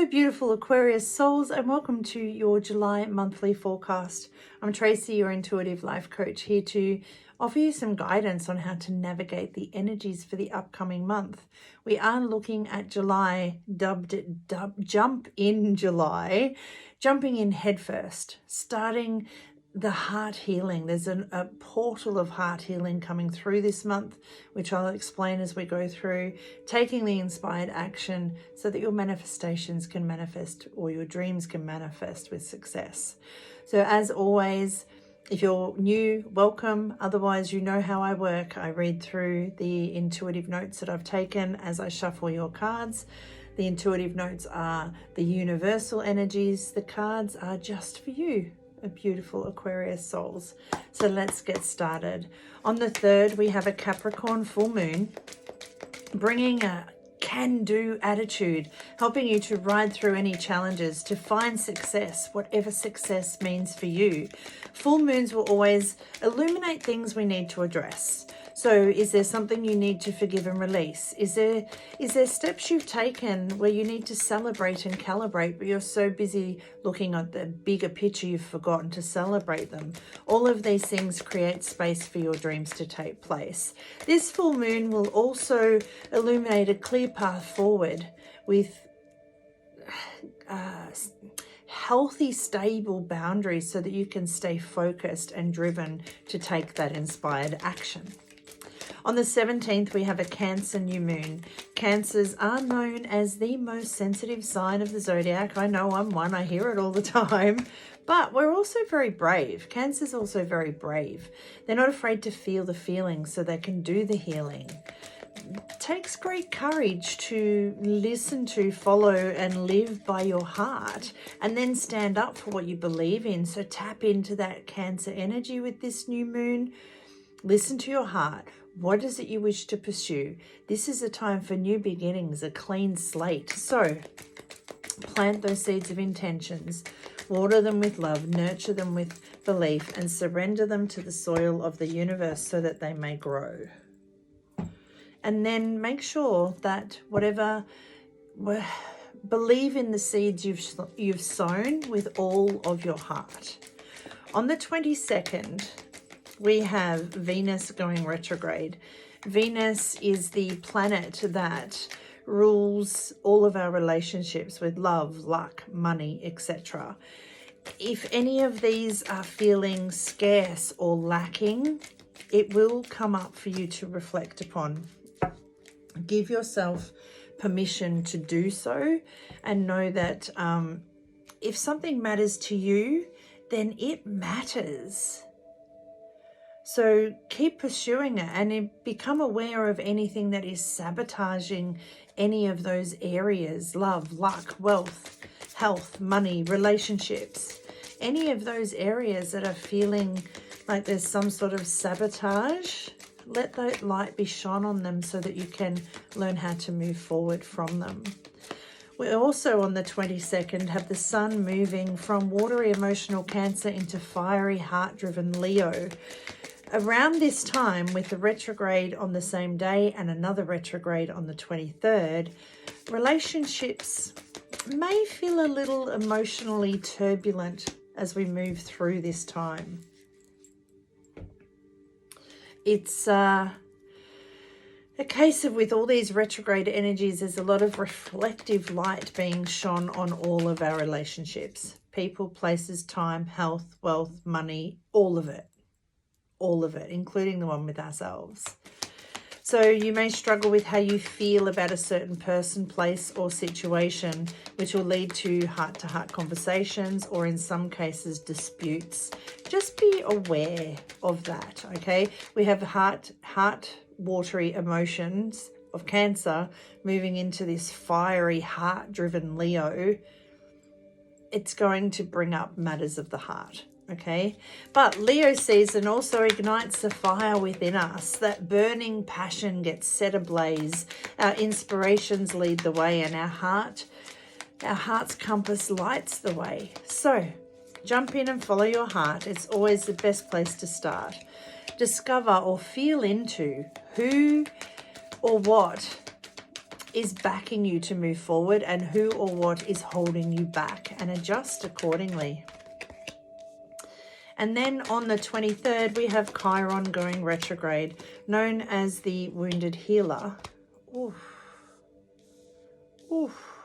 Hello beautiful Aquarius souls, and welcome to your July monthly forecast. I'm Tracey, your intuitive life coach, here to offer you some guidance on how to navigate the energies for the upcoming month. We are looking at July, jumping in headfirst, starting the heart healing. There's a portal of heart healing coming through this month, which I'll explain as we go through, taking the inspired action so that your manifestations can manifest, or your dreams can manifest with success. So as always, if you're new, welcome. Otherwise, you know how I work. I read through the intuitive notes that I've taken as I shuffle your cards. The intuitive notes are the universal energies. The cards are just for you, beautiful Aquarius souls. So let's get started. On the 3rd, we have a Capricorn full moon, bringing a can-do attitude, helping you to ride through any challenges, to find success, whatever success means for you. Full moons will always illuminate things we need to address. So is there something you need to forgive and release? Is there steps you've taken where you need to celebrate and calibrate, but you're so busy looking at the bigger picture you've forgotten to celebrate them? All of these things create space for your dreams to take place. This full moon will also illuminate a clear path forward with healthy, stable boundaries so that you can stay focused and driven to take that inspired action. On the 17th, we have a Cancer new moon. Cancers are known as the most sensitive sign of the zodiac. I know I'm one, I hear it all the time. But we're also very brave. Cancer's also very brave. They're not afraid to feel the feelings so they can do the healing. It takes great courage to listen to, follow, and live by your heart, and then stand up for what you believe in. So tap into that Cancer energy with this new moon. Listen to your heart. What is it you wish to pursue? This is a time for new beginnings, a clean slate. So plant those seeds of intentions, water them with love, nurture them with belief, and surrender them to the soil of the universe so that they may grow. And then make sure that believe in the seeds you've sown with all of your heart. On the 22nd, we have Venus going retrograde. Venus is the planet that rules all of our relationships with love, luck, money, etc. If any of these are feeling scarce or lacking, it will come up for you to reflect upon. Give yourself permission to do so, and know that if something matters to you, then it matters. So keep pursuing it, and become aware of anything that is sabotaging any of those areas: love, luck, wealth, health, money, relationships. Any of those areas that are feeling like there's some sort of sabotage, let that light be shone on them so that you can learn how to move forward from them. We also, on the 22nd, have the sun moving from watery emotional Cancer into fiery heart-driven Leo. Around this time, with the retrograde on the same day and another retrograde on the 23rd, relationships may feel a little emotionally turbulent as we move through this time. It's a case of, with all these retrograde energies, there's a lot of reflective light being shone on all of our relationships. People, places, time, health, wealth, money, all of it, including the one with ourselves. So you may struggle with how you feel about a certain person, place, or situation, which will lead to heart-to-heart conversations, or in some cases disputes. Just be aware of that, okay? We have watery emotions of Cancer moving into this fiery heart-driven Leo. It's going to bring up matters of the heart. Okay, but Leo season also ignites the fire within us. That burning passion gets set ablaze. Our inspirations lead the way, and our heart's compass lights the way. So jump in and follow your heart. It's always the best place to start. Discover or feel into who or what is backing you to move forward and who or what is holding you back, and adjust accordingly. And then on the 23rd, we have Chiron going retrograde, known as the wounded healer. Oof. Oof.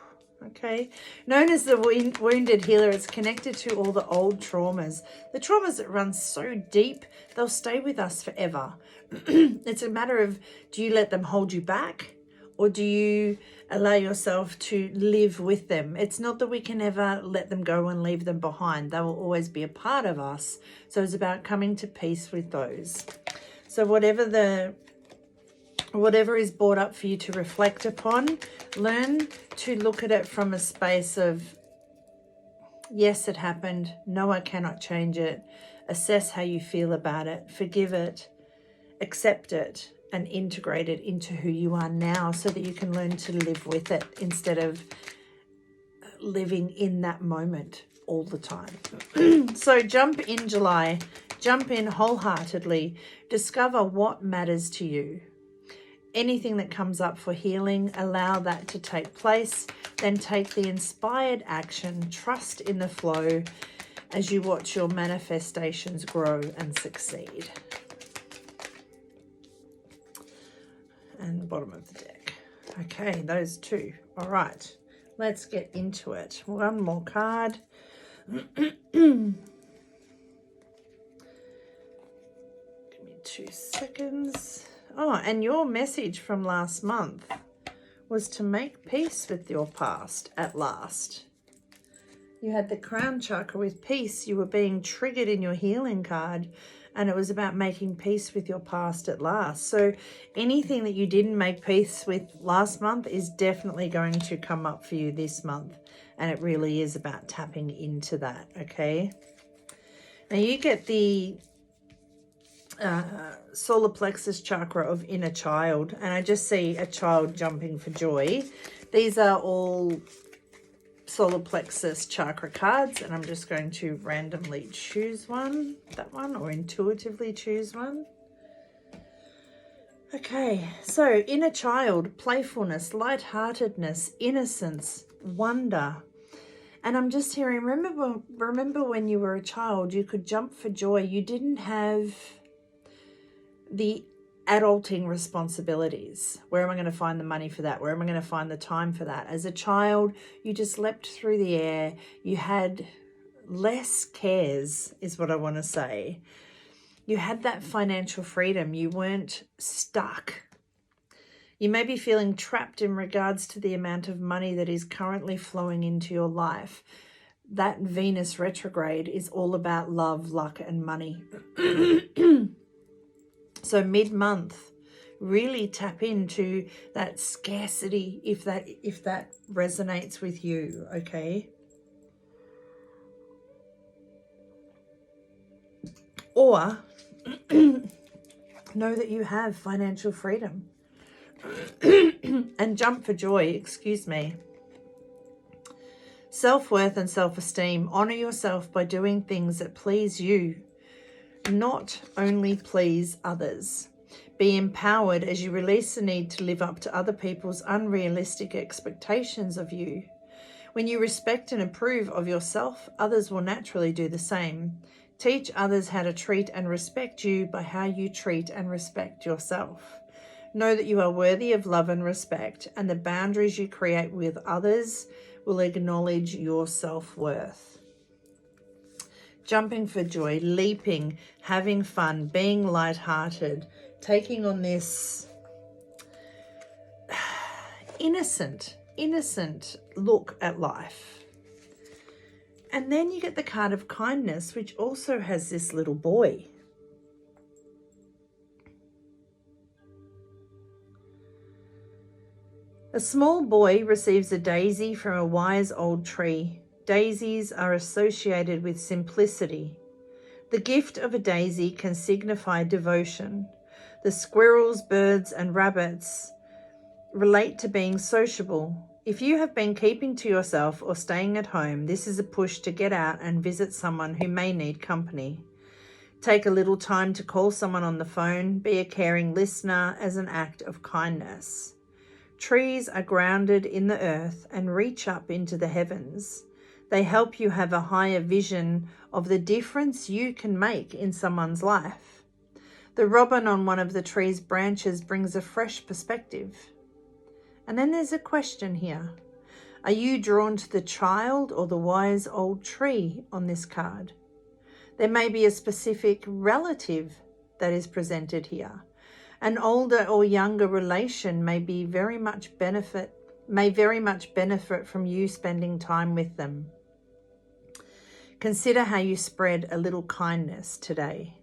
Okay, known as the wounded healer, it's connected to all the old traumas. The traumas that run so deep, they'll stay with us forever. It's a matter of, do you let them hold you back, or do you allow yourself to live with them? It's not that we can ever let them go and leave them behind. They will always be a part of us. So it's about coming to peace with those. So whatever is brought up for you to reflect upon, learn to look at it from a space of, yes, it happened. No, I cannot change it. Assess how you feel about it. Forgive it. Accept it and integrate it into who you are now, so that you can learn to live with it instead of living in that moment all the time. So jump in July. Jump in wholeheartedly. Discover what matters to you. Anything that comes up for healing, allow that to take place. Then take the inspired action. Trust in the flow as you watch your manifestations grow and succeed. And the bottom of the deck. Okay, those two. All right, let's get into it. One more card. Give me 2 seconds. Oh, and your message from last month was to make peace with your past at last. You had the crown chakra with peace. You were being triggered in your healing card, and it was about making peace with your past at last. So anything that you didn't make peace with last month is definitely going to come up for you this month. And it really is about tapping into that, okay? Now you get the solar plexus chakra of inner child, and I just see a child jumping for joy. These are all solar plexus chakra cards, and I'm just going to randomly choose one, that one, or intuitively choose one. Okay, so inner child, playfulness, lightheartedness, innocence, wonder. And I'm just hearing, remember when you were a child, you could jump for joy. You didn't have the adulting responsibilities. Where am I going to find the money for that? Where am I going to find the time for that? As a child, you just leapt through the air. You had less cares, is what I want to say. You had that financial freedom. You weren't stuck. You may be feeling trapped in regards to the amount of money that is currently flowing into your life. That Venus retrograde is all about love, luck, and money. So mid-month, really tap into that scarcity if that resonates with you, okay? Or know that you have financial freedom. And jump for joy, excuse me. Self-worth and self-esteem. Honor yourself by doing things that please you, not only please others. Be empowered as you release the need to live up to other people's unrealistic expectations of you. When you respect and approve of yourself, others will naturally do the same. Teach others how to treat and respect you by how you treat and respect yourself. Know that you are worthy of love and respect, and the boundaries you create with others will acknowledge your self-worth. Jumping for joy, leaping, having fun, being lighthearted, taking on this innocent look at life. And then you get the card of kindness, which also has this little boy. A small boy receives a daisy from a wise old tree. Daisies are associated with simplicity. The gift of a daisy can signify devotion. The squirrels, birds, and rabbits relate to being sociable. If you have been keeping to yourself or staying at home, this is a push to get out and visit someone who may need company. Take a little time to call someone on the phone. Be a caring listener as an act of kindness. Trees are grounded in the earth and reach up into the heavens. They help you have a higher vision of the difference you can make in someone's life. The robin on one of the tree's branches brings a fresh perspective. And then there's a question here. Are you drawn to the child or the wise old tree on this card? There may be a specific relative that is presented here. An older or younger relation may very much benefit from you spending time with them. Consider how you spread a little kindness today.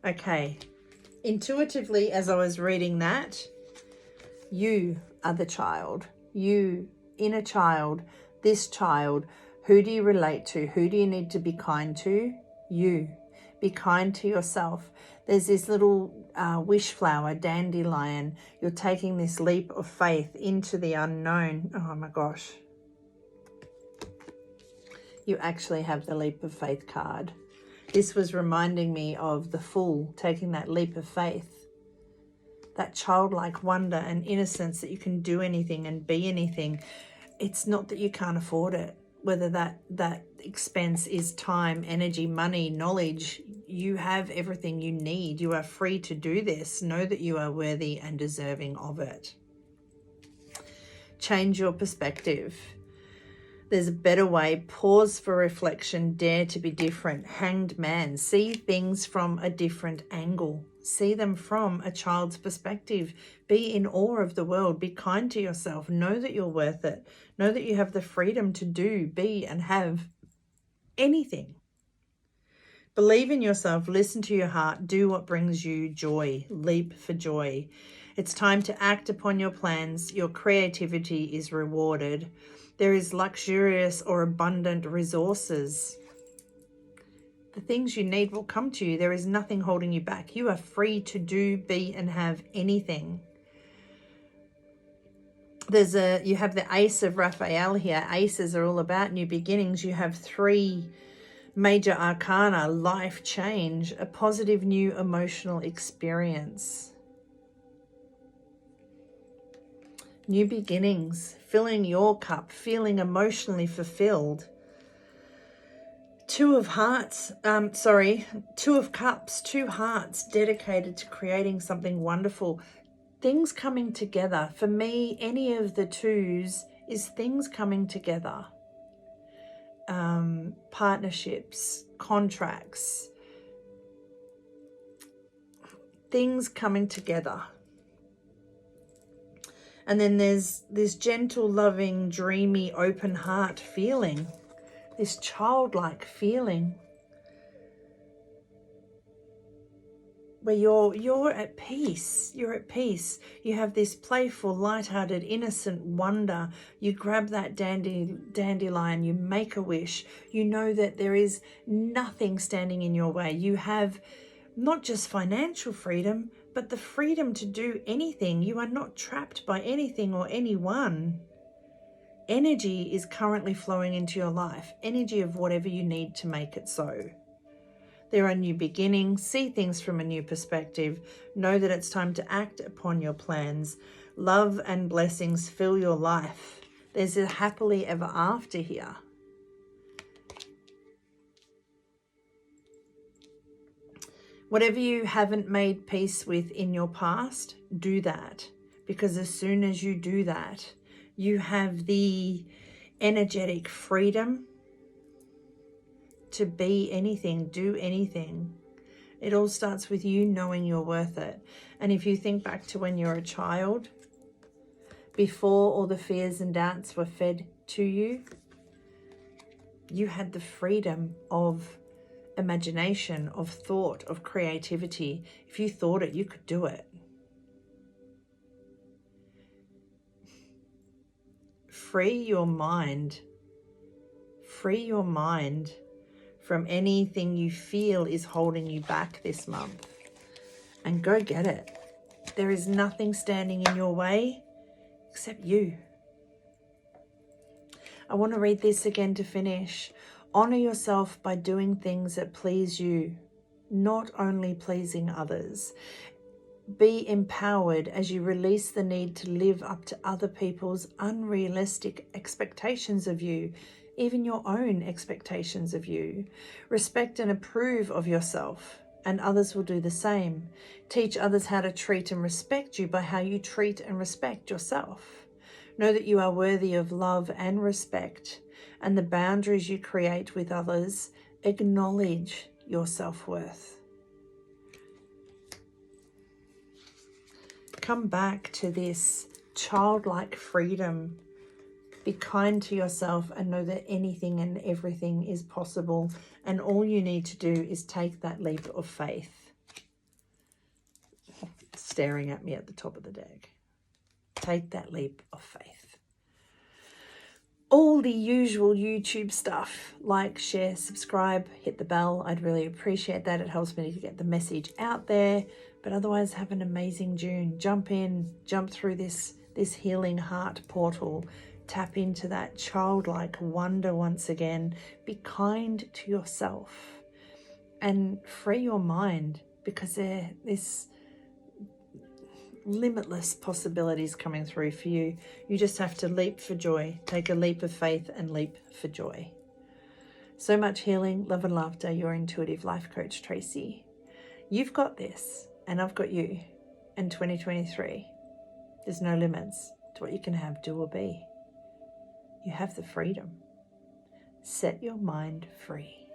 Okay, intuitively, as I was reading that, you are the child. You, inner child, this child. Who do you relate to? Who do you need to be kind to? You. Be kind to yourself. There's this little wish flower, dandelion. You're taking this leap of faith into the unknown. Oh my gosh. You actually have the leap of faith card. This was reminding me of the Fool, taking that leap of faith. That childlike wonder and innocence that you can do anything and be anything. It's not that you can't afford it. Whether that expense is time, energy, money, knowledge, you have everything you need. You are free to do this. Know that you are worthy and deserving of it. Change your perspective. There's a better way. Pause for reflection. Dare to be different. Hanged man. See things from a different angle. See them from a child's perspective. Be in awe of the world. Be kind to yourself. Know that you're worth it. Know that you have the freedom to do, be, and have anything. Believe in yourself. Listen to your heart. Do what brings you joy. Leap for joy. It's time to act upon your plans. Your creativity is rewarded. There is luxurious or abundant resources. The things you need will come to you. There is nothing holding you back. You are free to do, be, and have anything. You have the Ace of Raphael here. Aces are all about new beginnings. You have 3 major arcana: life change, a positive new emotional experience. New beginnings, filling your cup, feeling emotionally fulfilled. 2 of Cups, 2 hearts dedicated to creating something wonderful. Things coming together. For me, any of the 2s is things coming together. Partnerships, contracts, things coming together. And then there's this gentle, loving, dreamy, open heart feeling, this childlike feeling where you're at peace. You're at peace. You have this playful, lighthearted, innocent wonder. You grab that dandelion, you make a wish. You know that there is nothing standing in your way. You have not just financial freedom, but the freedom to do anything. You are not trapped by anything or anyone. Energy is currently flowing into your life. Energy of whatever you need to make it so. There are new beginnings. See things from a new perspective. Know that it's time to act upon your plans. Love and blessings fill your life. There's a happily ever after here. Whatever you haven't made peace with in your past, do that. Because as soon as you do that, you have the energetic freedom to be anything, do anything. It all starts with you knowing you're worth it. And if you think back to when you're a child, before all the fears and doubts were fed to you, you had the freedom of imagination, of thought, of creativity. If you thought it, you could do it. Free your mind. Free your mind from anything you feel is holding you back this month. And go get it. There is nothing standing in your way except you. I want to read this again to finish. Honor yourself by doing things that please you, not only pleasing others. Be empowered as you release the need to live up to other people's unrealistic expectations of you, even your own expectations of you. Respect and approve of yourself, and others will do the same. Teach others how to treat and respect you by how you treat and respect yourself. Know that you are worthy of love and respect, and the boundaries you create with others acknowledge your self-worth. Come back to this childlike freedom. Be kind to yourself and know that anything and everything is possible, and all you need to do is take that leap of faith. Staring at me at the top of the deck. Take that leap of faith. All the usual YouTube stuff, like, share, subscribe, hit the bell. I'd really appreciate that. It helps me to get the message out there. But otherwise, have an amazing June. Jump in, jump through this healing heart portal. Tap into that childlike wonder once again. Be kind to yourself and free your mind, because there's limitless possibilities coming through for you. You just have to leap for joy. Take a leap of faith and leap for joy. So much healing, love and laughter. Your intuitive life coach, Tracey. You've got this, and I've got you. In 2023, there's no limits to what you can have, do, or be. You have the freedom. Set your mind free.